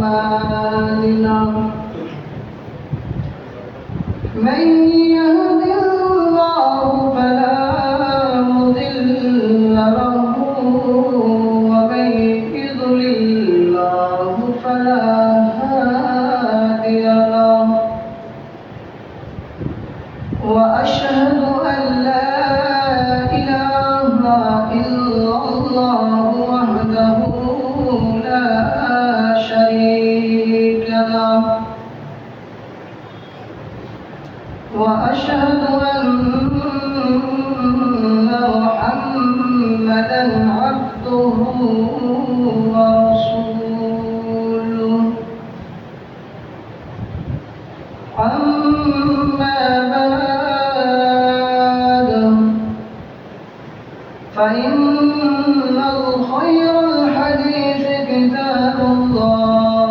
أعمالنا من يهد الله فلا مضل له ومن يضلل الله فلا هادي له وأشهد أن لا إله إلا الله وحده لا شريك له وأشهد أن محمدا عبده ورسوله أما بعد فإن الخير الحديث كتاب الله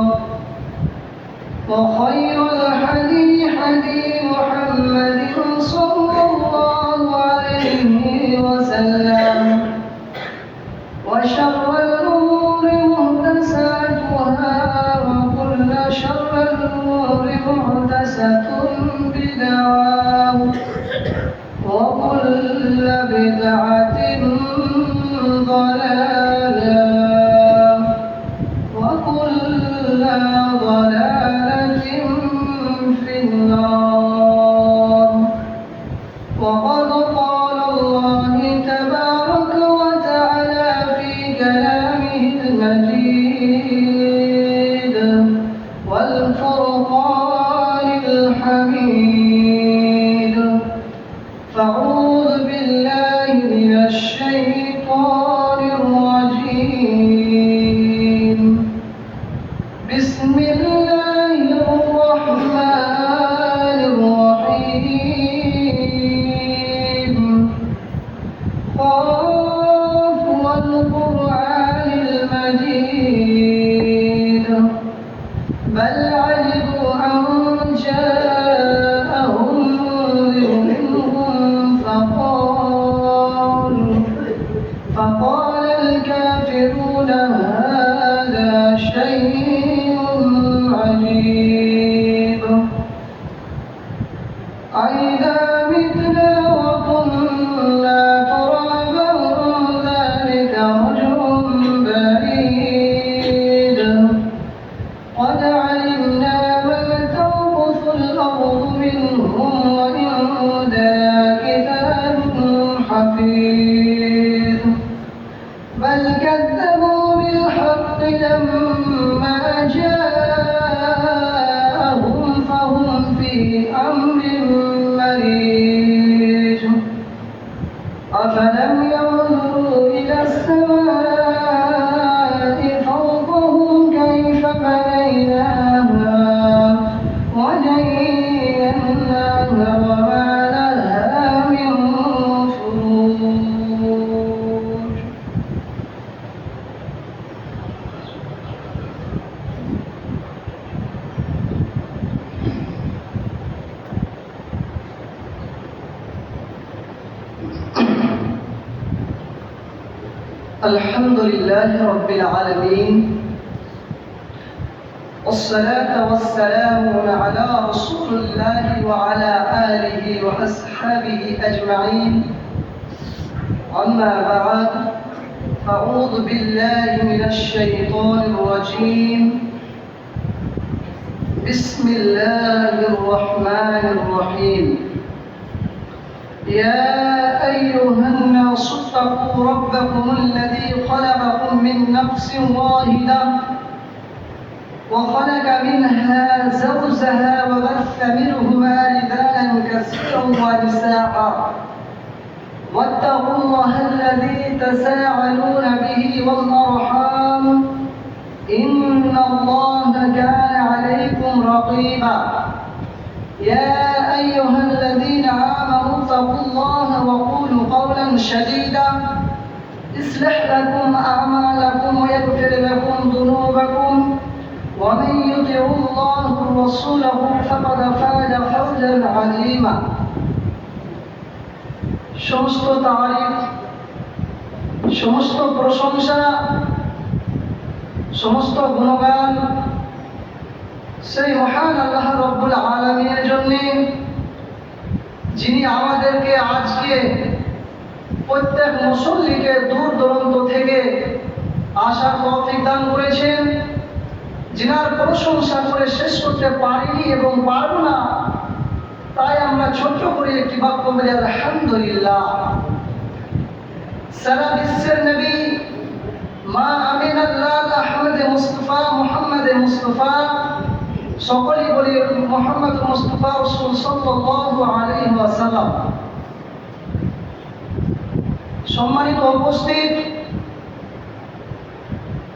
وخير الحدي حدي محمد صلى الله عليه وسلم وشر الأمور محدثاتها وكل شر الأمور محدثة بدعة وكل بدعة ضلالة وكل ضلالة في النار وقد قال الله تبارك وتعالى في كلامه المجيد والفرقان الحميد فأعوذ بالله من الشيطان الرجيم بسم الله الرحمن الرحيم قاف والقرآن المجيد بل عجبوا أن جاءهم منذر منهم فقال الكافرون هذا شيء عجيب أإذا متنا وكنا ترابا ذلك رجع بعيد قد علمنا ما تنقص الأرض منهم وعندنا كتاب حفيظ بل كذبوا بالحق لما جاءهم فهم في أمر مريج أفلم ينظروا إلى السماء فوقهم كيف بنيناها وزيناها وما لها من فروج الحمد لله رب العالمين والصلاة والسلام على رسول الله وعلى آله وأصحابه أجمعين أما بعد أعوذ بالله من الشيطان الرجيم بسم الله الرحمن الرحيم يا أيها الناس اتقوا ربكم الذي خلقكم من نفس واحدة وخلق منها زوجها وبث منهما رجالا كثيرا ونساء واتقوا الله الذي تساءلون به والأرحام إن الله كان عليكم رقيبا يا أيها الذين آمنوا اتقوا الله وقولوا قولا سديدا يصلح لكم أعمالكم ويغفر لكم ذنوبكم ومن يطع الله ورسوله فقد فاز فوزا عظيما সমস্ত তারিফ সমস্ত প্রশংসা সমস্ত গুণগান সেই মহান আল্লাহ রব্বুল আলামিনের জন্য, যিনি আমাদেরকে আজকে প্রত্যেক মুসল্লিকে দূর দূরান্ত থেকে আসার তৌফিক দান করেছেন, যিনার প্রশংসা করে শেষ করতে পারিনি এবং পারব না। তাই আমরা ছোট্ট করে একটি বাক্য বলি আলহামদুলিল্লাহ। সারা বিশ্বের নবী মা আমিনাল্লাহ আহমদ মুস্তাফা মুহাম্মদ মুস্তাফা, সকলেই বলি মুহাম্মদ মুস্তাফা রাসূল সাল্লাল্লাহু আলাইহি ওয়াসাল্লাম। সম্মানিত উপস্থিত,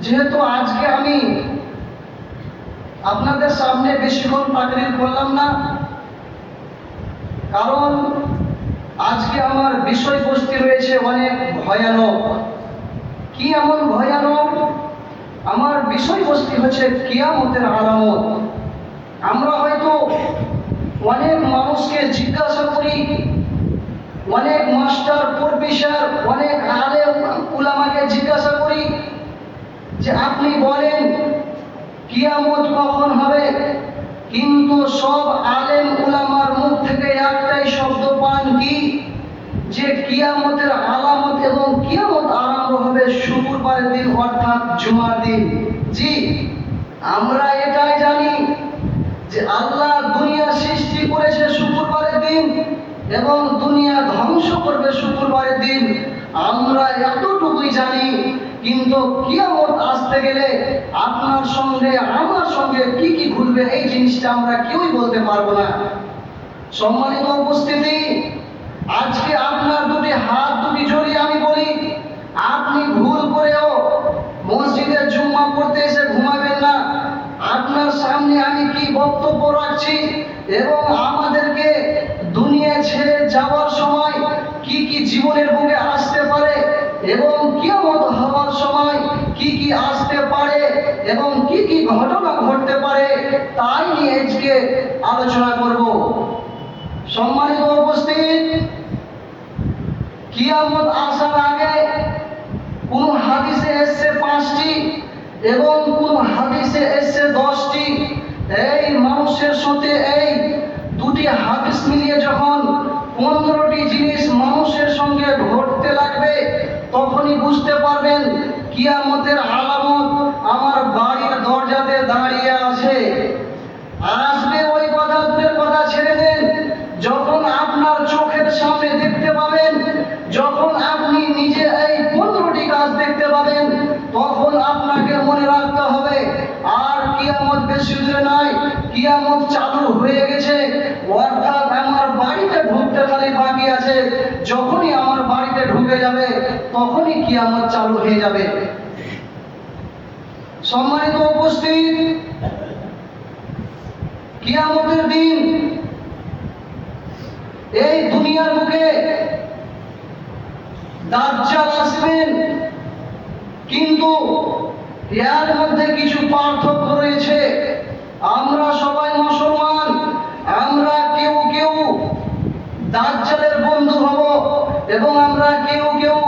যেহেতু আজকে আমি আপনাদের সামনে বেশিক্ষণ তাকরীর করলাম না, কারণ আজকে আমার বিষয়বস্তু রয়েছে অনেক ভয়ানক। কি এমন ভয়ানক? আমার বিষয়বস্তু হচ্ছে কিয়ামতের আলামত। আমরা হয়তো অনেক মানুষকে জিজ্ঞাসা করি, অনেক মাস্টার প্রফেসর, অনেক আলেম উলামাকে জিজ্ঞাসা করি যে আপনি বলেন কিয়ামত কখন হবে, কিন্তু সব আলেম উলামার মুখ থেকে একটাই শব্দ পান কি, যে কিয়ামতের আলামত এবং কিয়ামত আরম্ভ হবে শুক্রবারের দিন, অর্থাৎ জুমার দিন। জি, আমরা এটাই জানি যে আল্লাহ দুনিয়া সৃষ্টি করেছে শুক্রবারের দিন এবং দুনিয়া ধ্বংস করবে শুক্রবারের দিন, আমরা এতটুকুই জানি। কিন্তু কিয়ামত আসতে গেলে আপনার সঙ্গে আমার সঙ্গে কি কি ঘটবে এই জিনিসটা আমরা কেউই বলতে পারবো না। সম্মানিত উপস্থিতি, আজকে আপনার দুটি হাত দুটি জড়িয়ে আমি বলি, আপনি ভুল করেও মসজিদে জুম্মা পড়তে এসে ঘুমাবেন না। আপনার সামনে আমি কি বক্তব্য রাখছি এবং আমাদেরকে দুনিয়া ছেড়ে যাওয়ার সময় কি কি জীবনের বুকে আসতে পারে এবং কিয়ামত হওয়ার সময় কি কি আসতে পারে এবং কি কি ঘটনা ঘটতে পারে, তাই নিয়ে আজকে আলোচনা করব। সম্মানিত উপস্থিত, কিয়ামত আসার আগে কোন হাদিসে এসেছে 5টি এবং কোন হাদিসে এসেছে 10টি। এই মানুষের সাথে এই দুটি হাদিস মিলিয়ে যখন 15টি জিনিস মানুষের সঙ্গে ঘটতে লাগবে, তখনই বুঝতে পারবেন কিয়ামতের আলামত আমার বাড়ির দরজাতে দাঁড়িয়ে আছে। আসবে ওই কথা, দূরের কথা ছেড়ে দেন, যখন আপনার চোখের সামনে দেখতে পাবেন, যখন আপনি নিজে এই 15টি কাজ দেখতে পাবেন, তখন আপনাকে মনে রাখতে হবে আর কিয়ামত বেশি দূরে নাই, কিয়ামত চালু হয়ে গেছে। অর্থাৎ আমার বাড়িতে ঢুকতে খালি বাকি আছে, যখনই আমার বাড়িতে ঢুকে যাবে তখনই কিয়ামত চালু হয়ে যাবে। সম্মানিত উপস্থিত, কিয়ামতের দিন এই দুনিয়ার মুখে দাজ্জাল আসবেন, কিন্তু এর মধ্যে কিছু পার্থক্য রয়েছে। আমরা সবাই মুসলমান, আমরা কেউ কেউ দাজ্জালের বন্ধু হব এবং আমরা কেউ কেউ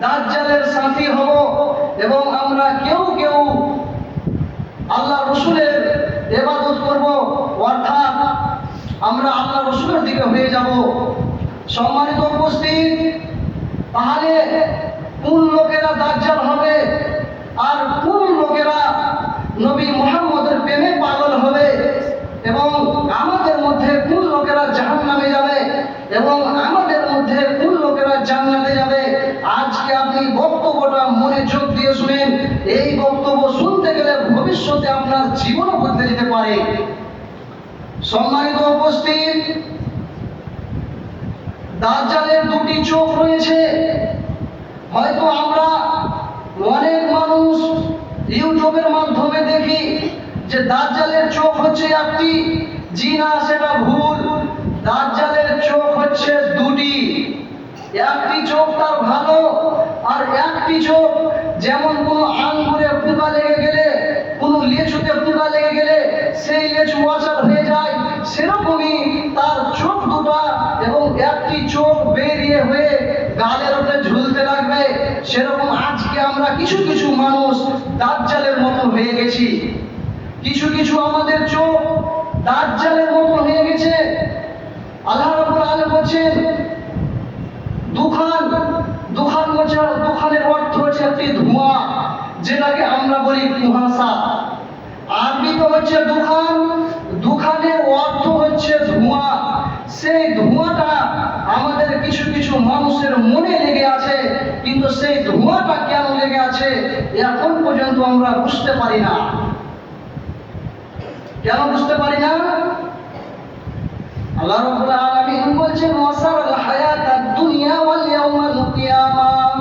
দাজ্জালের সাথী হব এবং আমরা কেউ কেউ আল্লাহ রসুলের ইবাদত করব, অর্থাৎ আমরা আল্লাহ রসুলের দিকে হয়ে যাব। সম্মানিত উপস্থিত, তাহলে কোন লোকেরা দাজ্জাল হবে আর কোন লোকেরা নবী মুহাম্মদের প্রেমে পাগল হবে এবং আমাদের মধ্যে কোন লোকেরা জাহান্নামে যাবে এবং আমাদের মধ্যে কোন লোকেরা জান্নাতে যাবে, আজকে আপনি বক্তব্যটা মনোযোগ দিয়ে শুনেন। এই বক্তব্য শুনতে গেলে ভবিষ্যতে আপনার জীবনও বদলে যেতে পারে। সম্মানিত উপস্থিত, দাজ্জালের দুটি চোখ রয়েছে। হয়তো আমরা অনেক মানুষ ইউটিউবের মাধ্যমে দেখি যে দাজ্জালের চোখ হচ্ছে একটি। জি না, সেটা ভুল। দাজ্জালের চোখ হচ্ছে দুটি। একটি চোখ তার ভালো আর একটি চোখ যেমন কোনো আঙ্গুরে পোকা লেগে গেলে, কোনো লেচুতে পোকা লেগে গেলে সেই লেচু অচল হয়ে যায়, সেরকমই তার চোখ দুটা এবং একটি চোখ বেরিয়ে হয়ে গালের উপরে ঝুলতে লাগবে। সেরকম আজকে আমরা আমরা কিছু কিছু মানুষ দাজ্জালের মতন হয়ে গেছি। কিছু কিছু আমাদের চোখ দাজ্জালের মতন হয়ে গেছে। আল্লাহ রাব্বুল আলামিন বলছেন দুখান, দুখানের অর্থ হচ্ছে একটি ধোঁয়া, যেটাকে আমরা বলি কুয়াশা। আরবিতে হচ্ছে দুখান, দুখানের অর্থ হচ্ছে ধোঁয়া। সেই ধোঁয়াটা আমাদের কিছু কিছু মানুষের মনে লেগে আছে, কিন্তু সেই ধোঁয়াটা কেন লেগে আছে এখন পর্যন্ত আমরা বুঝতে পারি না। কেন বুঝতে পারি না? আল্লাহ রাব্বুল আলামিন বলছেন ওয়াসারাল হায়াতাদ দুনিয়া ওয়াল ইয়াউমাল কিয়ামাহ।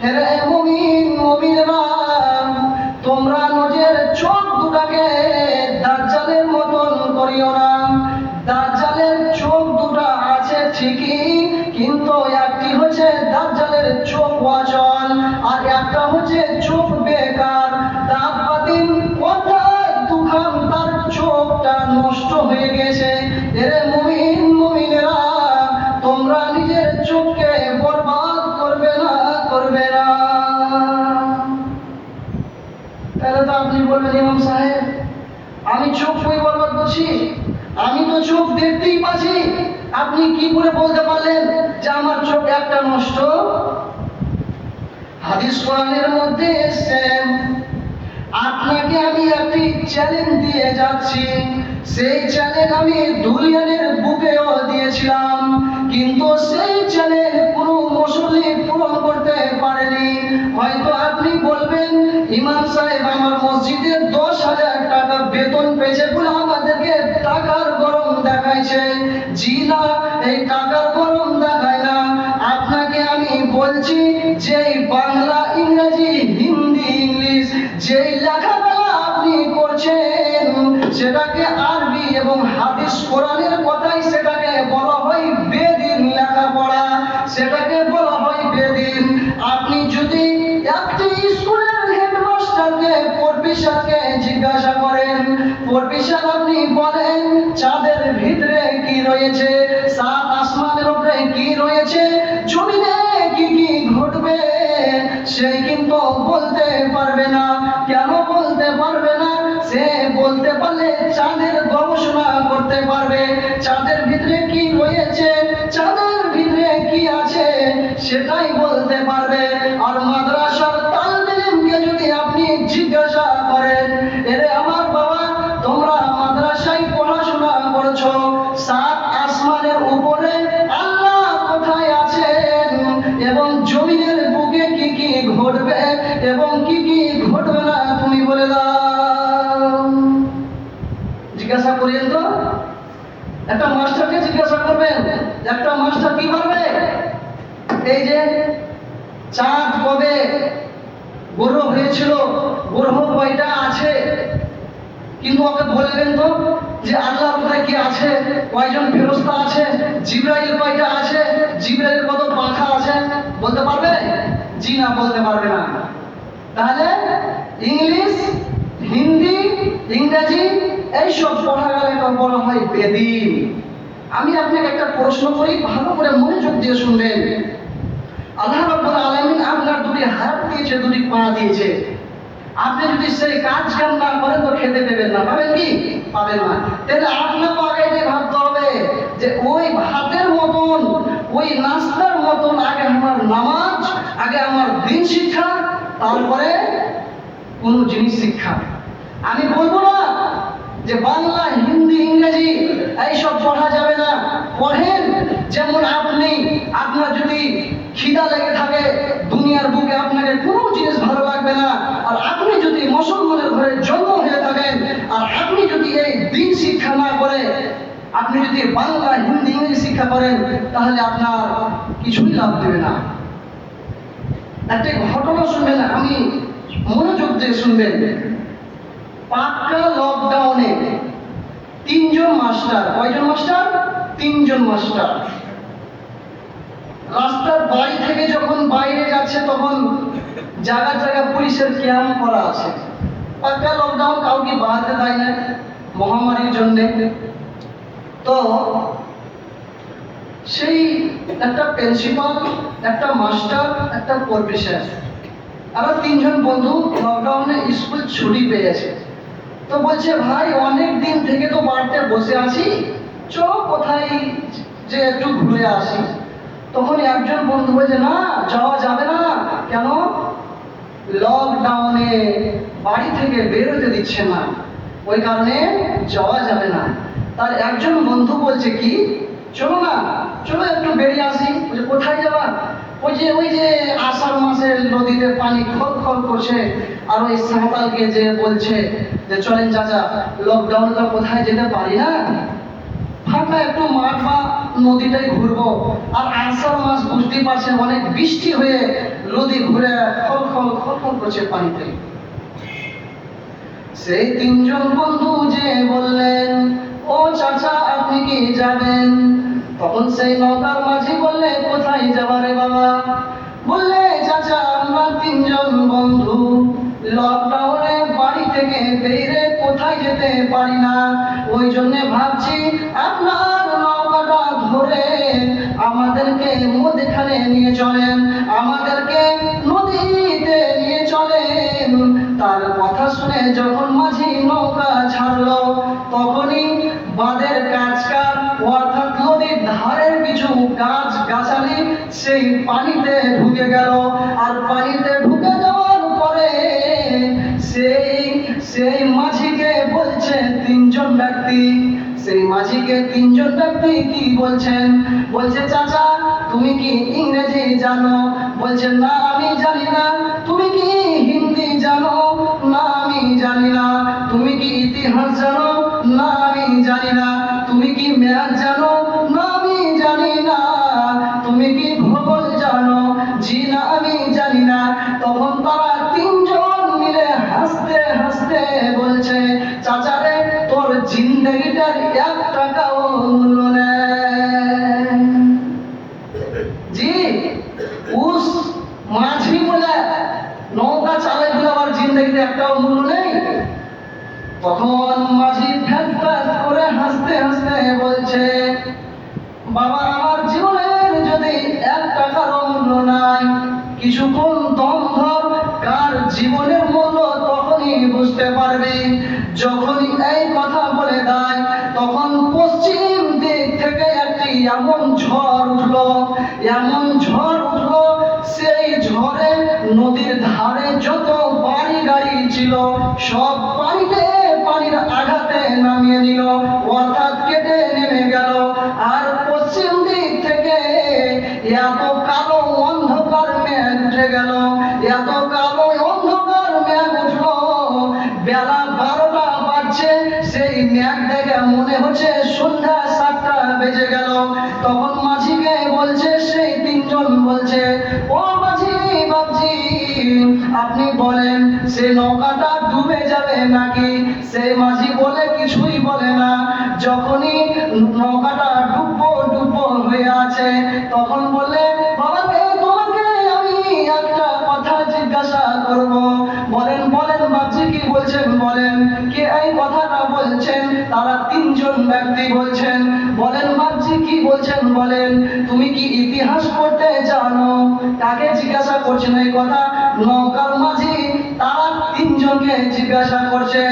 হে মুমিন, মুমিনরা, তোমরা নিজের চোখ দুটাকে দাজ্জালের মতন করিও না। দাজ্জালের চোখ দুটা আছে ঠিকই, কিন্তু একটি হচ্ছে দাজ্জালের চোখ ওয়াচল, আর একটা হচ্ছে চোখ বেকার। দাঁতবাতিন কোথায় দুখান, তার চোখটা নষ্ট হয়ে গেছে। এরে মুমিন, মুমিনেরা, তোমরা নিজের চোখকে বরবাদ করবে না, করবে না। তাহলে তো আপনি বলবেন ইমাম সাহেব, আমি চোখ কই বরবাদ করছি? আমি তো চোখ দেখতেই পাচ্ছি। আপনি কি করে বলতে পারলেন যে আমার চোখ একটা নষ্ট? হাদিস কোরআনের মধ্যে এসেছে, আপনাকে আমি একটি চ্যালেঞ্জ দিয়ে যাচ্ছি। সেই চ্যালেঞ্জ আমি দুনিয়ার বুকেও দিয়েছিলাম, কিন্তু সেই চ্যালেঞ্জ কোনো মুসল্লি পূরণ করতে পারেনি। হয়তো আপনি বলবেন ইমাম সাহেব আমার মসজিদে 10,000 টাকা বেতন পেয়েছে বলে আমাদেরকে টাকার গরম দেখাইছে। জি না, এই টাকার গরম দেখায় না। আপনাকে আমি বলছি যে বাংলা, ইংরেজি, হিন্দি, ইংলিশ যেই লেখাপড়া আপনি করছেন সেটাকে আরবি এবং হাদিস কোরআনের কথাই সেটাকে বলা হয় বেদিন লেখাপড়া, সেটাকে বলা হয় বেদিন। আপনি যদি একটি স্কুলের হেডমাস্টারকে, প্রফেসরকে জিজ্ঞাসা করেন, প্রফেসর আপনি বলেন চাঁদের ভিতরে কি রয়েছে, সাত আসমানের উপরে কি রয়েছে, জমিনে কি কি ঘটবে, সে কিন্তু বলতে পারবে না। কেন বলতে পারবে না? সে বলতে পারলে চাঁদের গবেষণা করতে পারবে, চাঁদের ভিতরে কি রয়েছে, চাঁদের ভিতরে কি আছে সেটাই বলতে পারবে। আর মাদ্রাসার তালিবে ইলমকে যদি আপনি জিজ্ঞাসা করেন, এরে আমার বাবা তোমরা মাদ্রাসায় পড়াশোনা করছো, সাত আসমানের উপরে আল্লাহ কোথায় আছেন এবং জমিনের বুকে কি কি ঘটবে এবং কি কি ঘটবে না তুমি বলে দাও। জিজ্ঞাসা করেন তো, একটা মাস্টারকে জিজ্ঞাসা করবেন, একটা মাস্টার কি পারবে? এই যে চাঁদ কবে গ্রহ হয়েছিল, গ্রহ কয়টা আছে, কিন্তু ওকে বলবেন তো যে আল্লাহ কোথায় কি আছে, কয়জন ফেরেশতা আছে, জিবরাইল কয়টা আছে, জিবরাইলের কত পাখা আছে, বলতে পারবে? জি না, বলতে পারবে না। তাহলে ইংলিশ, হিন্দি, ইংরেজি এইসব পড়া গেলে বলা হয় বেদিন। আমি আপনাকে একটা প্রশ্ন করি, ভালো করে মনোযোগ দিয়ে শুনবেন। আল্লাহ রাব্বুল আলামিন আপনার দুটি হাত দিয়েছে, দুটি পা দিয়েছে। আপনি যদি সেই কাজ কাম না করেন তো খেতে দেবেন না, পাবেন কি? পাবেন না। তাহলে আপনাকে আগে যে ভাবতে হবে যে ওই ভাতের মতন, ওই নাস্তার মতন আগে আমার নামাজ, আগে আমার দিন শিক্ষা, তারপরে কোন জিনিস শিক্ষা। আমি বলবো না যে বাংলা, হিন্দি, ইংরেজি এইসব পড়া যাবে না। পড়েন, যেমন আপনি, আপনার যদি খিদা লেগে থাকে, দুনিয়ার বুকে আপনাকে কোনো জিনিস ভালো লাগবে না, আর আপনি যদি মুসলমানের ঘরে জন্ম হয়ে থাকেন, আর আপনি যদি এই দিন শিক্ষা না করে আপনি যদি বাংলা, হিন্দি, ইংরেজি শিক্ষা করেন, তাহলে আপনার কিছুই লাভ দেবে না। একটা ঘটনা শুনবেন, আমি মনোযোগ দিয়ে শুনবেন। পাক্কা লকডাউনে 3 জন মাস্টার, কয়জন মাস্টার? 3 জন মাস্টার রাস্তার বাড়ি থেকে যখন বাইরে যাচ্ছে তখন জায়গা জায়গা পুলিশের ক্যাম্প করা আছে। পাক্কা লকডাউন, কাউকে বাড়াতে দেয় না মহামারীর জন্য। তো সেই একটা প্রিন্সিপাল, একটা মাস্টার, একটা প্রফেসর, আবার তিনজন বন্ধু লকডাউনে স্কুল ছুটি পেয়েছে, তো বলছে ভাই অনেক দিন থেকে তো বাড়িতে বসে আছি, চলো কোথায় যে একটু ঘুরে আসি। তখন একজন বন্ধু বলছে না, যাওয়া যাবে না। কেন? লকডাউনে বাড়ি থেকে বেরোতে দিচ্ছে না, ওই কারণে যাওয়া যাবে না। তার একজন বন্ধু বলছে কি, চলো না, চলো একটু বেরিয়ে আসি। বলছে কোথায় যাবা? ওই যে আষাঢ় মাসের নদীতে পানি খল খল করছে, আর ওই সাঁওতালকে যে বলছে যে চলেন চাচা, লকডাউনে তো কোথায় যেতে পারি না, ফাঁকা একটু মাঠ বা নদীটাই ঘুরবো। আর আষাঢ় মাস বুঝতেই পারছেন, অনেক বৃষ্টি হয়ে নদী ঘুরে খল খল খল খল করছে পানিতে। সেই তিনজন বন্ধু যে বললেন, ও চাচা আপনি কি যাবেন? তখন সেই নৌকার মাঝি বললে, কোথায় যাবা রে বাবা? বললে চাচা আমরা তিনজন বন্ধু লকডাউনে বাড়ি থেকে বেরিয়ে কোথায় যেতে পারি না, ওই জন্য ভাবছি আপনার নৌকাটা ধরে আমাদেরকে মধ্যখানে নিয়ে চলেন, আমাদেরকে নদীতে নিয়ে চলেন। তার কথা শুনে যখন মাঝি নৌকা ছাড়লো, তখনই বাঁধের কাজকার অর্থাৎ নদীর ধারের কিছু গাছ গাছালি সেই পানিতে ঢুকে গেল। আর পানিতে ঢুকে যাওয়ার পরে সেই সেই মাঝিকে বলছে তিনজন ব্যক্তি, সেই মাঝিকে তিনজন ব্যক্তি কি বলছেন? বলছে চাচা তুমি কি ইংরেজি জানো? বলছে না আমি জানি না। তুমি কি হিন্দি জানো? না আমি জানি না। তুমি কি ইতিহাস জানো? না আমি জানি না। তুমি কি ম্যাথ জানো? না আমি জানি না। তুমি কি ভূগোল জানো? জি না আমি জানি না। তখন তারা তিনজন মিলে হাসতে হাসতে বলছে, চাচা রে তোর জিন্দগিটার 1 টাকাও মূল্য নেই। জি, উস মাঝি বলে নৌকা চালাই বলে আমার জিন্দগিতে একটাও মূল্য নেই। তখন মাঝি ফ্যাট ফ্যাট করে হাসতে হাসতে বলছে, বাবা আমার জীবনের যদি 1 টাকারও মূল্য নাই, কিছুক্ষণ দম ধর, কার জীবনের মূল্য তখনই বুঝতে পারবি যখনই এই কথা বলে দেয়। তখন পশ্চিম দিক থেকে একটি এমন ঝড় উঠলো, এমন ঝড় উঠলো, সেই ঝড়ে নদীর ধারে যত বাড়ি গাড়ি ছিল সব পানিতে পানির আঘাতে নামিয়ে নিল, অর্থাৎ কেটে নেমে গেল। আর পশ্চিম দিক থেকে এত কালো অন্ধকার মেঘ উঠে গেল, এত কালো অন্ধকার মেঘ উঠলো, বেলা 12টা বাজছে, সেই মেঘ দেখে মনে হচ্ছে সন্ধ্যা 7টা বেজে গেল। তখন মাঝিকে বলছে সেই তিনজন বলছে, ও মাঝি বাবজি আপনি বলেন সে নৌকাটা ডুবে যাবে নাকি? সেই মাঝি বলে কিছুই বলে না। যখনই নৌকাটা ডুবো ডুবো হয়ে আছে, তখন বলে বাবা তোমাকে আমি একটা কথা জিজ্ঞাসা করব। বলেন বলেন বাবজি কি বলছেন বলেন। কে এই কথাটা বলছেন? তারা তিনজন ব্যক্তি বলছেন। বলেন বাবজি কি বলছেন বলেন। তুমি কি ইতিহাস পড়তে জানো? কাকে জিজ্ঞাসা করছেন এই কথা? নৌকার মাঝি তারা তিনজনকে জিজ্ঞাসা করছে,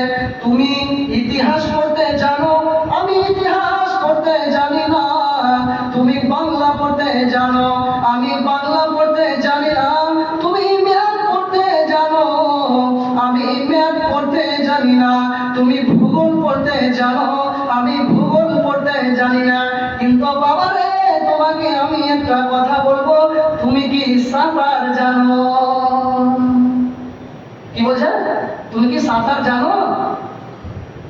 তুমি ইতিহাস পড়তে জানো? আমি ইতিহাস পড়তে জানি না। তুমি বাংলা পড়তে জানো? আমি বাংলা পড়তে জানি না। তুমি ম্যাথ পড়তে জানো? আমি ম্যাথ পড়তে জানি না। তুমি ভূগোল পড়তে জানো? আমি ভূগোল পড়তে জানি না। কিন্তু বাবা রে তোমাকে আমি একটা কথা বলবো, তুমি কি সাঁতার জানো? কি বলছে? তুমি কি সাঁতার জানো?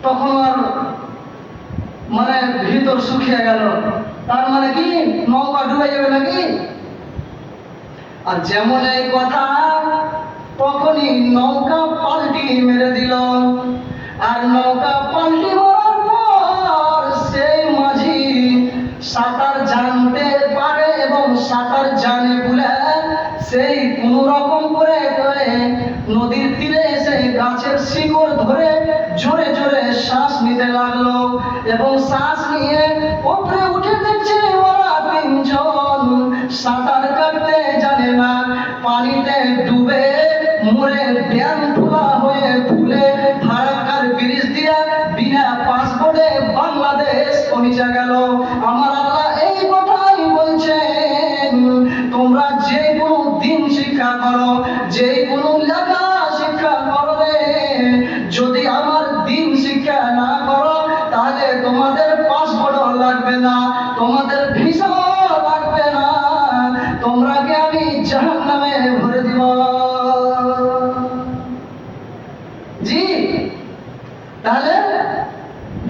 তখন আর মানে ভিতর শুকিয়ে গেল। তার মানে কি নৌকা ডুবে যাবে নাকি? আর যেমন এই কথা, তখনই নৌকা পাল্টি মেরে দিল। আর নৌকা পাল্টি মারার পর সেই মাঝি সাঁতার জানতে পারে এবং সাঁতার জানে বলে সেই কোন রকম করে নদীর তীরে এসে গাছের শিকড় ধরে জোরে জোরে শ্বাস নিতে লাগলো। এবং শ্বাস নিয়ে উপরে উঠে দেখছে ওরা তিনজন সাঁতার কাটতে জানে না, পানিতে ডুবে মোরে ব্যান খোলা হয়ে ফুলে ফারাক্কার ব্রিজ দিয়ে বিনা পাসপোর্টে বাংলাদেশ পৌঁছে গেল। আমার আল্লাহ এই কথাই বলছেন, তোমরা যে কোনো দিন শিক্ষা করো, যে কোনো লেখা শিক্ষা করো রে, যদি আমার দিন শিক্ষা না করো তাহলে তোমাদের পাসপোর্টও লাগবে না, তোমাদের ভিসাও লাগবে না, তোমরাকে আমি জাহান্নামে ভরে দিব। জি, তাহলে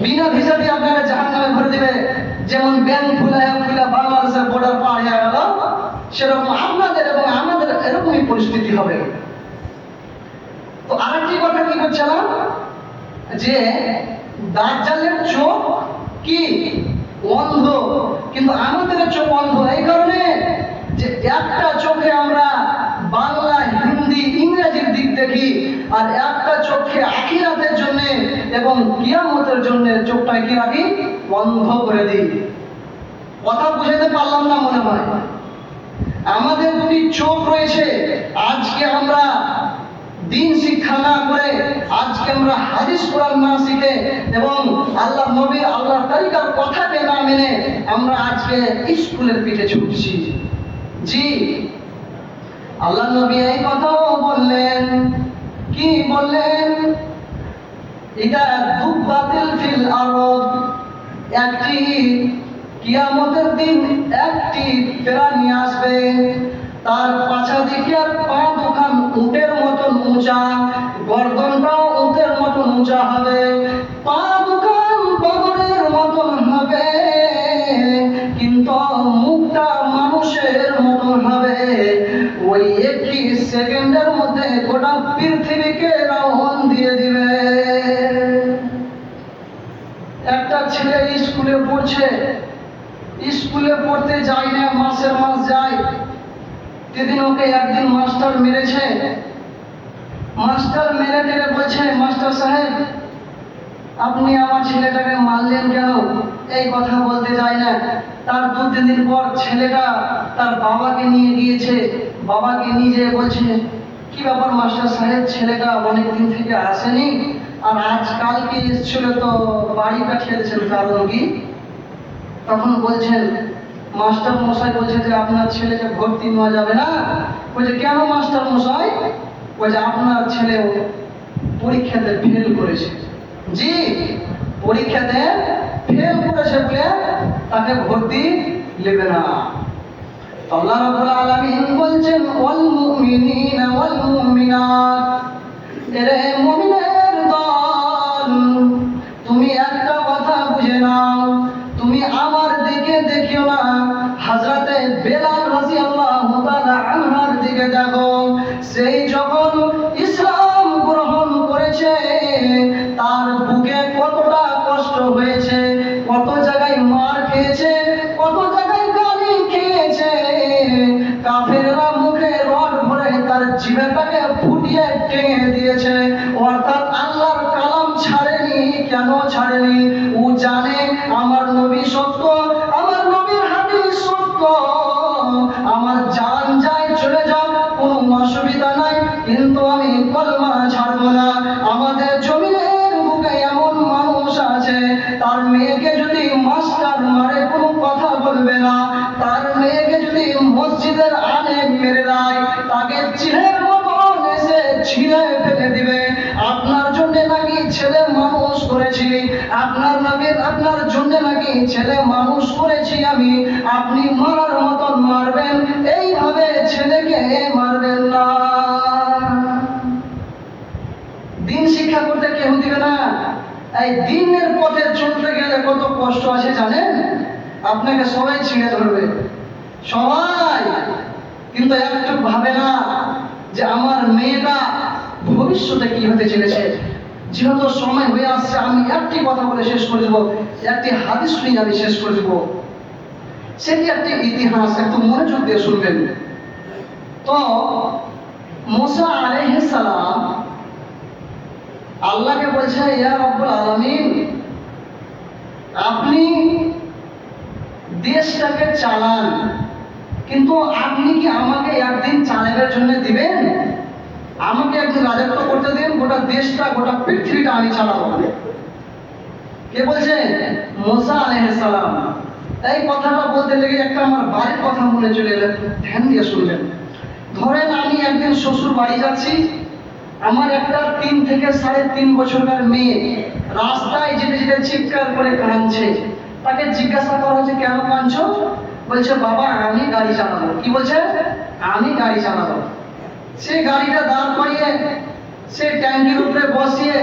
বিনা ভিসা দিয়ে আপনাকে জাহান্নামে ভরে দিবে। যেমন ব্যাংক খুলে বাংলাদেশের বর্ডার পার হয়ে গেল, সেরকম আপনাদের এবং আমাদের এরকমই পরিস্থিতি হবে। তো আরেকটি কথা কি করছিলাম, যে দাজ্জালের চোখ কি অন্ধ, কিন্তু আমাদের চোখ অন্ধ এই কারণে যে একটা চোখে আমরা বাংলা, হিন্দি, ইংরেজির দিক দেখি, আর একটা চোখে আখিরাতের জন্য এবং কিয়ামতের জন্য চোখটা কি রাখি, বন্ধ করে দিই। কথা বুঝাতে পারলাম না মনে হয়। আমাদের দুটি চোখ রয়েছে, আজকে আমরা দিন শিক্ষা না করে, আজকে আমরা হাদিস কোরআন না শিখে এবং আল্লাহ নবীর আল্লাহ তরিকার কথাকে না মেনে আমরা আজকে স্কুলের পিঠে ছুটছি। জি, আল্লাহ নবী এই কথাও বললেন, কি বললেন, ইদা দুব্বাতিল ফিল আরদ, একটি কিয়ামতের দিন একটি প্রাণী আসবে, তার পাছা দিকে আর পা দুখান উটের মতন উঁচা, গর্দনটাও উটের মতন উঁচা হবে, পা দুখান বগরের মতন হবে, কিন্তু মুখটা মানুষের মতন হবে। ওই একটি সেকেন্ডের মধ্যে গোটা পৃথিবীকে রাউন্ড দিয়ে দিবে। একটা ছেলে স্কুলে পড়ছে, স্কুলে পড়তে যায় না, মাসের মাস যায়। সেদিন ওকে একদিন মাস্টার মেরেছে, মাস্টার মেরে টেরে বলছে, মাস্টার সাহেব আপনি আমার ছেলেটাকে মারলেন কেন? এই কথা বলতে যায় না। তার 2-3 দিন পর ছেলেটা তার বাবাকে নিয়ে গিয়েছে, বাবাকে নিয়ে যেয়ে বলছে, কি ব্যাপার মাস্টার সাহেব, ছেলেটা অনেকদিন থেকে আসেনি, আর আজকালকে এসেছিল তো বাড়ি পাঠিয়ে দিয়েছেন, কারণ কি? তখন বলছেন, মাস্টার মশাই বলছে যে আপনার ছেলেকে ভর্তি নেওয়া যাবে না। বলছে কেন মাস্টার মশাই? বলছে আপনার ছেলে পরীক্ষাতে ফেল করেছে। জি, পরীক্ষাতে ফেল করেছে বলে তাকে ভর্তি নেবে না। আল্লাহ রাব্বুল আলামিন বলছেন, ওয়াল মুমিনিনা ওয়াল মুমিনাত, এরে মুমিনের দল, তুমি একটা কথা বুঝে নাও, তুমি আমার দিকে দেখিও না, হযরতে বেলাল রাদিয়াল্লাহু তাআলা আনহার দিকে দেখো। সেই যখন ইসলাম গ্রহণ করেছে, তার বুকে কতটা কষ্ট হয়েছে, কত জায়গায় মার খেয়েছে, কত জায়গায় গালি খেয়েছে। কাফেররা মুখে রড ভরে তার জিহ্বাটাকে ফুটিয়ে টেনে দিয়েছে, অর্থাৎ আল্লাহর কালাম ছাড়েনি। কেন ছাড়েনি? ও জানে আমার নবী সত্য, আমার নবীর হাদিস সত্য, আমার জান যায় চলে যাও, কোনো অসুবিধা নাই, কিন্তু আমি কলমা ছাড়বো না। আমাদের জমিনের বুকে এমন মানুষ আছে, তার মেয়েকে যদি মাস্টার মারে কোনো কথা বলবে না, তার মেয়েকে যদি মসজিদের আলেম মেরে দেয়, তাকে চিনের মতন এসে ছিঁড়ে ফেলে দিবে। আপনার জন্য নাকি ছেলে মানুষ করেছি, আপনার জন্য নাকি ছেলে মানুষ করেছি আমি, আপনি মারার মতন মারবেন, এইভাবে ছেলেকে মারবেন না। দিন শিক্ষা করতে কেউ দিবে না। এই দিনের পথে চলতে গেলে কত কষ্ট আছে জানেন? আপনাকে সবাই ছিঁড়ে ধরবে, সবাই, কিন্তু একটু ভাবে না যে আমার মেয়েটা ভবিষ্যতে কি হতে চলেছে। যেহেতু সময় হয়ে আসছে, আমি একটি কথা বলে শেষ করে দেবো, একটি হাদিস শুনে আমি শেষ করে দেবো। সেটি একটি ইতিহাস, একটু মনোযোগ দিয়ে শুনবেন। তো মুসা আলাইহিস সালাম আল্লাহকে বলছে, ইয়া রব্বুল আলামিন, আপনি দেশটাকে চালান, কিন্তু আপনি কি আমাকে একদিন চালানোর জন্য দিবেন? আমাকে একদিন রাজত্ব করতে দিন, গোটা দেশটা গোটা পৃথিবীটা আমি চালাবো। কে বলছেন? মুসা আলাইহিস সালাম। এই কথাটা বলতে লেগে একটা আমার বাড়ির কথা মনে চলে এলো, ধ্যান দিয়ে শুনবেন। ধরেন আমি একদিন শ্বশুর বাড়ি যাচ্ছি, আমার একটা 3 থেকে 3.5 বছরকার মেয়ে রাস্তায় যেতে যেতে চিৎকার করে কাঁদছে। তাকে জিজ্ঞাসা করা হচ্ছে, কেন কাঁদছো? বলছে, বাবা আমি গাড়ি চালাবো। কি বলছে? আমি গাড়ি চালাবো। সে গাড়িটা দাঁড় করিয়ে সে ট্যাঙ্কির উপরে বসিয়ে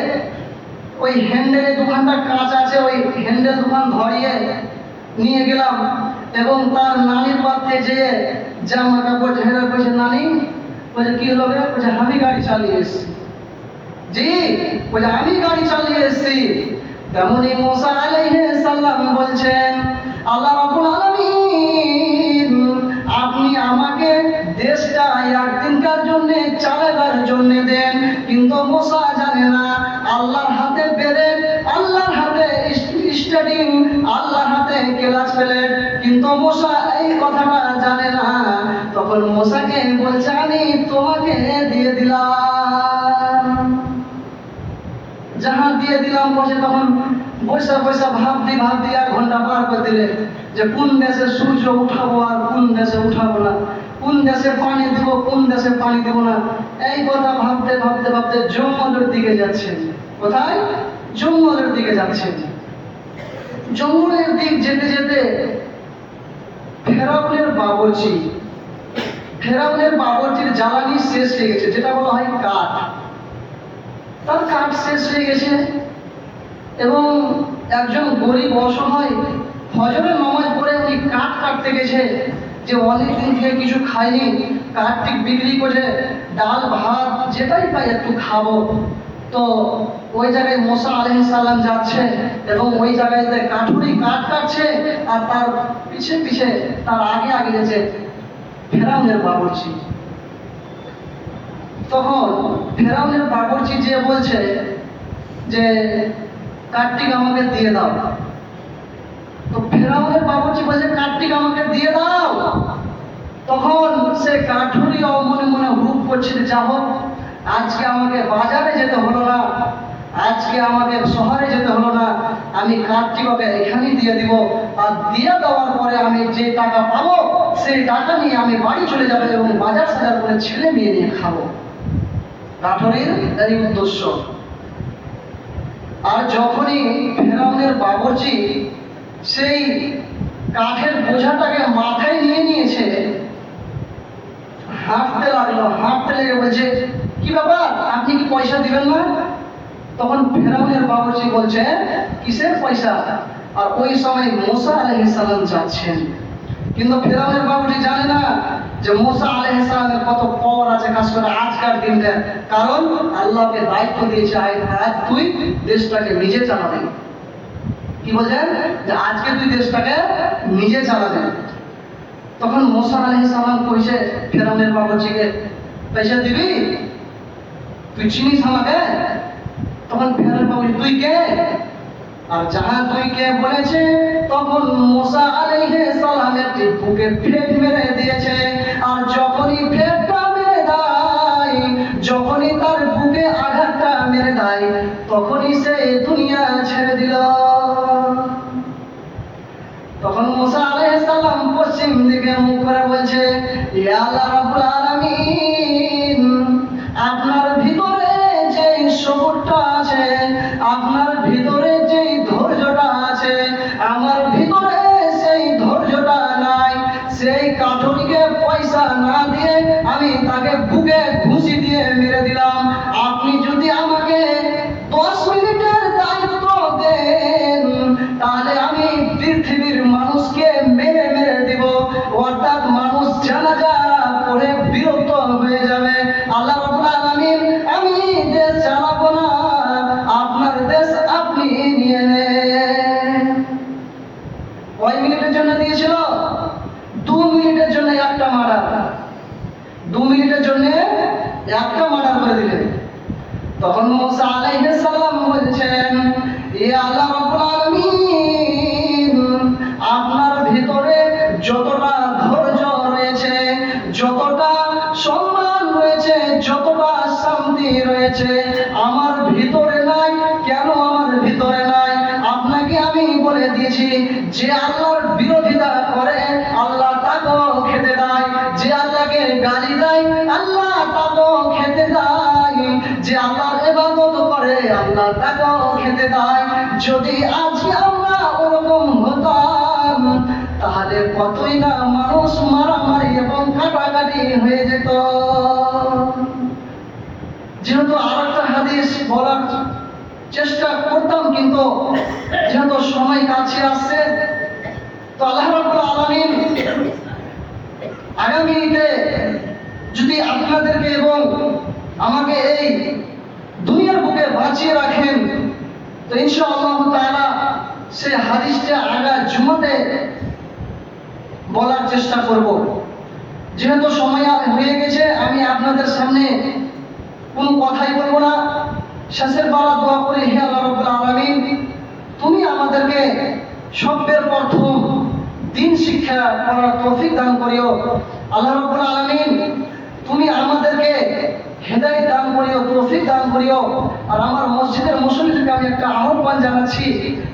ওই হ্যান্ডেলে দুখানটা কাঁচ আছে, ওই হ্যান্ডেল দুখান ধরিয়ে নিয়ে গেলাম এবং তার নানির পাত্রে যেয়ে জামা কাপড় ঝেড়ে বলছে, নানি, বলছে কি হলো রে? বলছে আমি গাড়ি চালিয়ে এসেছি। জি, বলছে আমি গাড়ি চালিয়ে এসেছি। তেমনি মুসা আলাইহিস সালাম বলছেন, আল্লাহ রাব্বুল আলামিন আপনি আমাকে দেশটা একদিনকার জন্য চালাবার জন্য দেন। কিন্তু মুসা জানে না আল্লাহর হাতে ব্রেক, আল্লাহর হাতে স্টার্টিং, আল্লাহর হাতে ক্লাচ প্লেট, কিন্তু মুসা এই কথাটা জানে না। তখন মুসাকে বলছে, আমি তোমাকে দিয়ে দিলাম, জাহাজ দিয়ে দিলাম। বসে তখন বৈশা বৈশা ভাবতে ভাবতে 1 ঘন্টা পার করে দিলে যে কোন দেশে সূর্য উঠাবো আর কোন দেশে উঠাবো না, কোন দেশে পানি দেব কোন দেশে পানি দেব না। এই কথা ভাবতে ভাবতে ভাবতে জঙ্গলের দিকে যাচ্ছেন। কোথায়? জঙ্গলের দিকে যাচ্ছেন। জঙ্গলের দিক যেতে যেতে ফেরাউনের বাবরচির জ্বালানি শেষ হয়ে গেছে, যেটা বলা হয় কাঠ। তার কাঠ শেষ হয়ে গেছে এবং একজন গরিব অসহায় ফজরের নামাজ পড়ে উনি কাঠ কাটতে গেছে, যে অনেক দিন থেকে কিছু খায়নি, কাঠটি বিক্রি করে ডাল ভাত যেটাই পাই একটু খাবো। তো ওই জায়গায় মুসা আলাইহিস সালাম যাচ্ছে এবং ওই জায়গাতে কাঠুরি কাঠ কাটছে, আর তার পিছে পিছে তার আগে আগে গেছে ফেরাউনের বাবরচি। তখন ফেরাউনের বাবরচি যে বলছে যে কাঠটিকে আমাকে দিয়ে দাও। তো ফেরাউনের বাবরচি বলছে, কাঠটিকে আমাকে দিয়ে দাও। তখন সে কাঠুরিও মনে মনে হুপ করছে, যা হোক আজকে আমাকে বাজারে যেতে হলো না, আজকে আমাকে শহরে যেতে হলো না, আমি কাঠটিকে এখানেই দিয়ে দিব। আর দিয়ে দেওয়ার পরে আমি যে টাকা পাবো সেই টাকা নিয়ে আমি বাড়ি চলে যাবো এবং বাজার সাজার করে ছেলে মেয়ে নিয়ে খাবো। কাঠুরির এই উদ্দেশ্য। আর যখনই ফেরাউনের বাবরচি সেই কাঠের বোঝাটাকে মাথায় নিয়ে নিয়েছে, হাঁটতে লাগলো, হাঁটতে লেগে বলছে, কি ব্যাপার, আপনি কি পয়সা দিবেন না? তখন ফেরাউনের বাবরচি বলছে, কিসের পয়সা? আর ওই সময় মুসা আলাইহিস সালাম যাচ্ছেন। কিন্তু ফেরাউনের বাবরচি জানে না যে মুসা আলাইহিস সালামের কত পাওয়ার আছে, খাস করে আজকের দিনটা। কারণ আল্লাহকে দায়িত্ব দিয়েছে, আজ তুই দেশটাকে নিজে চালাবি। কি বলছেন? যে আজকে তুই দেশটাকে নিজে চালাবি। তখন মুসা আলাইহিস সালাম কইছে ফেরাউনের বাবরচিকে, পয়সা দিবি? তুই চিনিস আমাকে? তখন ফেরাউনের বাবরচি, তুই কে? আর যাহা তুই কে বলেছে, তখন মুসা আলাইহিস সালামের বুকে ফেট মেরে দিয়েছে। আর যখনই ফেটটা মেরে দেয়, যখনই তার বুকে আঘাতটা মেরে দেয়, তখনই সে দুনিয়া ছেড়ে দিল। তখন মুসা আলাইহিস সালাম পশ্চিম দিকে মুখ করে বলছে, ইয়া আল্লাহ রাব্বুল আলামিন, আপনার ভিতরে যে সবুরটা আছে, আপনার ভিতরে যে ধৈর্যটা আছে, আমার ভিতরে সেই ধৈর্যটা নাই। সেই কাঠুরিকে পয়সা না দিয়ে আমি তাকে বুকে ঘুষি দিয়ে মেরে দিলাম। আপনি যদি আমাকে 10 মিনিটের দায়িত্ব দেন, তাহলে আমি পৃথিবীর মানুষকে মেরে মেরে দিব, অর্থাৎ মানুষ জানাজা পড়ে বিরক্ত হয়ে যাবে। আল্লাহ রাব্বুল আলামিন, আমি দেশ চালাবো না, আপনার দেশ যে আল্লাহর বিরোধিতা করে আল্লাহ তাকেও খেতে দেয়, যে আল্লাহকে গালি দেয় আল্লাহ তাকেও খেতে দেয়, যে আল্লাহর ইবাদত করে আল্লাহ তাকেও খেতে দেয়। যদি আজকে আমরা ওরকম হতাম তাহলে কতই না মানুষ মারামারি এবং কাটাকাটি হয়ে যেত। যেহেতু আরেকটা হাদিস বলার চেষ্টা করতাম, কিন্তু যেহেতু সময় কাছে আসছে, তো আল্লাহ রাব্বুল আলামিন আগামীতে যদি আপনাদেরকে এবং আমাকে এই দুনিয়ার বুকে বাঁচিয়ে রাখেন, তো ইনশাআল্লাহ তাআলা সেই হাদিসটা আগা জুমাতে বলার চেষ্টা করব। যেহেতু সময় হয়ে গেছে, আমি আপনাদের সামনে কোনো কথাই বলবো না। শেষের বেলা দোয়া করি, হে আল্লাহ রাব্বুল আলামিন, তুমি আমাদেরকে সবের প্রথম দিন শিক্ষা করার তৌফিক দান করিও। আল্লাহ রাব্বুল আলামিন, তুমি আমাদেরকে হেদায়েত দান করিও, তৌফিক দান করিও। আর আমার মসজিদের মুসল্লিদেরকে আমি একটা আহ্বান জানাচ্ছি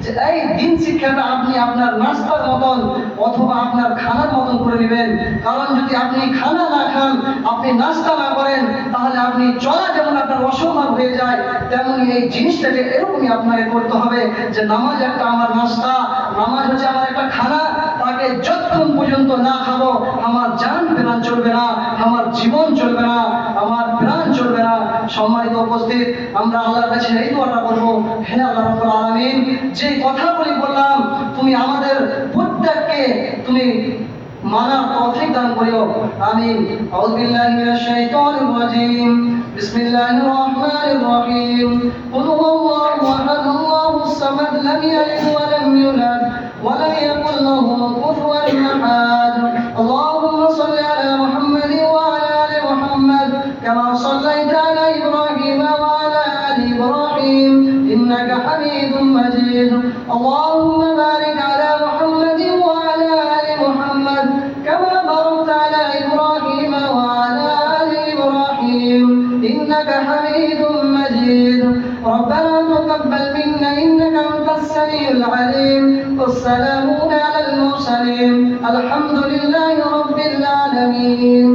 যে এই দিন শিক্ষাটা আপনি আপনার নাস্তার মতন অথবা আপনার খানার মতন করে নেবেন। কারণ যদি আপনি খানা না খান, আপনি নাস্তা না করেন, তাহলে আপনি চলা যেমন আপনার অসম্ভব হয়ে যায়, তেমনি এই জিনিসটাকে এরকমই আপনাকে করতে হবে যে নামাজ একটা আমার নাস্তা, নামাজ হচ্ছে আমার একটা খানা। তাকে যতক্ষণ পর্যন্ত না খাবো আমার জান প্রাণ চলবে না, আমার জীবন চলবে না, আমার প্রাণ চলবে না। সম্মানিত উপস্থিত, আমরা আল্লাহর কাছে এই দোয়াটা করবো, হে আল্লাহ রাব্বুল আলামিন, যে কথাগুলি বললাম তুমি আমাদের প্রত্যেককে তুমি মানার তৌফিক দান করিও। আমিন। আউযু বিল্লাহি মিনাশ শাইতানির রাজীম। বিসমিল্লাহির রহমানির রহিম। কুল হুয়াল্লাহু আহাদ, আল্লাহুস সামাদ, লাম ইয়ালিদ ওয়া লাম ইউলাদ ওয়া লাম ইয়াকুল লাহু কুফুওয়ান আহাদ। আল্লাহুম্মা সাল্লি আলা মুহাম্মাদ ওয়া আলা আলি মুহাম্মাদ কামা সাল্লাইতা আলা ইব্রাহিম ওয়া আলা আলি ইব্রাহিম ইন্নাকা হামিদুম মাজিদ। আল্লাহুম্মা বারিক আলা মুহাম্মাদ ওয়া আলা আলি মুহাম্মাদ كما باركت على إبراهيم وعلى آل إبراهيم إنك حميد مجيد. ربنا تقبل منا إنك أنت السميع العليم. والسلام على المرسلين. الحمد لله رب العالمين.